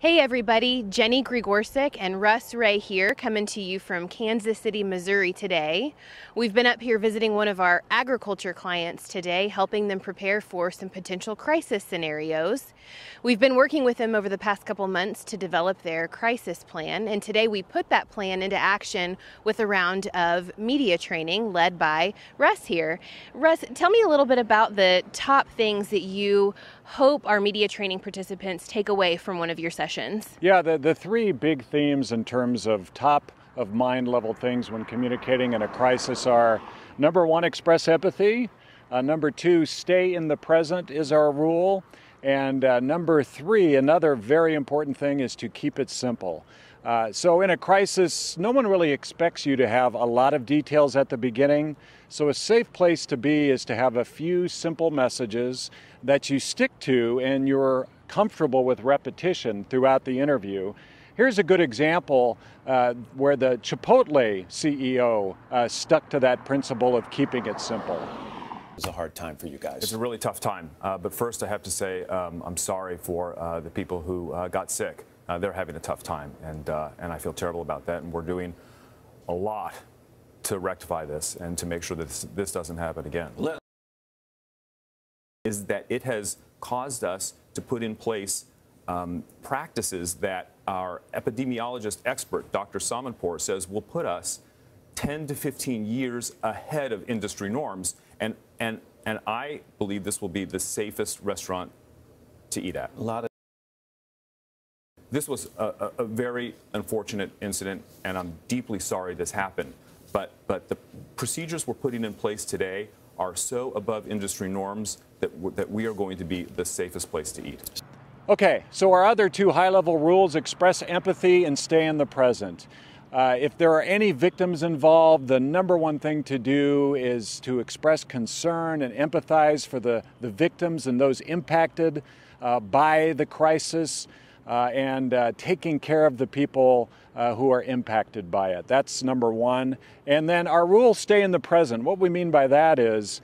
Hey everybody, Jenny Grigorczyk and Russ Ray here, coming to you from Kansas City, Missouri today. We've been up here visiting one of our agriculture clients today, helping them prepare for some potential crisis scenarios. We've been working with them over the past couple months to develop their crisis plan, and today we put that plan into action with a round of media training led by Russ here. Russ, tell me a little bit about the top things that you hope our media training participants take away from one of your sessions. Yeah, the three big themes in terms of top of mind level things when communicating in a crisis are: number one, express empathy; number two, stay in the present is our rule; and number three, another very important thing, is to keep it simple. So in a crisis, no one really expects you to have a lot of details at the beginning. So a safe place to be is to have a few simple messages that you stick to and you're comfortable with repetition throughout the interview. Here's a good example where the Chipotle CEO stuck to that principle of keeping it simple. It's a hard time for you guys. It's a really tough time. But first, I have to say I'm sorry for the people who got sick. They're having a tough time, and I feel terrible about that. And we're doing a lot to rectify this and to make sure that this doesn't happen again. Is that it has caused us to put in place practices that our epidemiologist expert, Dr. Samanpour, says will put us 10 to 15 years ahead of industry norms. And I believe this will be the safest restaurant to eat at. This was a very unfortunate incident, and I'm deeply sorry this happened. But the procedures we're putting in place today are so above industry norms that we are going to be the safest place to eat. Okay, so our other two high-level rules: express empathy and stay in the present. If there are any victims involved, the number one thing to do is to express concern and empathize for the victims and those impacted by the crisis, and taking care of the people who are impacted by it. That's number one. And then our rules: stay in the present. What we mean by that is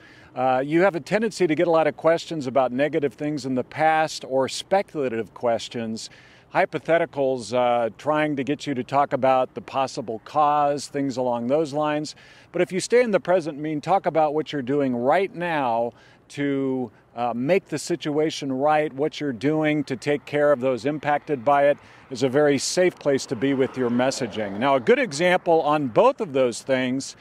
you have a tendency to get a lot of questions about negative things in the past or speculative questions, hypotheticals, trying to get you to talk about the possible cause, things along those lines. But if you stay in the present, talk about what you're doing right now to make the situation right. What you're doing to take care of those impacted by it is a very safe place to be with your messaging. Now, a good example on both of those things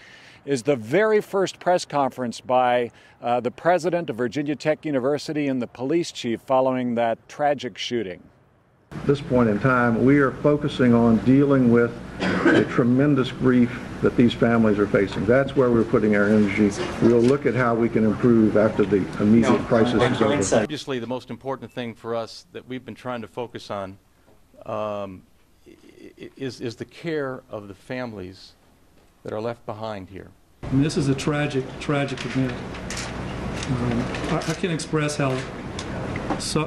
is the very first press conference by the president of Virginia Tech University and the police chief following that tragic shooting. At this point in time, we are focusing on dealing with the tremendous grief that these families are facing. That's where we're putting our energy. We'll look at how we can improve after the immediate crisis is over. Obviously, the most important thing for us that we've been trying to focus on is the care of the families that are left behind here. And this is a tragic event. I can't express how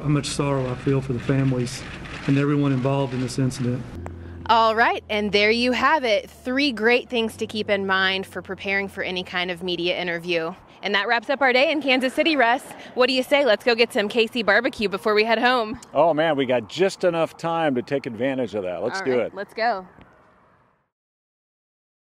much sorrow I feel for the families and everyone involved in this incident. All right, and there you have it. 3 great things to keep in mind for preparing for any kind of media interview. And that wraps up our day in Kansas City, Russ. What do you say? Let's go get some KC barbecue before we head home. Oh man, we got just enough time to take advantage of that. Let's do it. Let's go.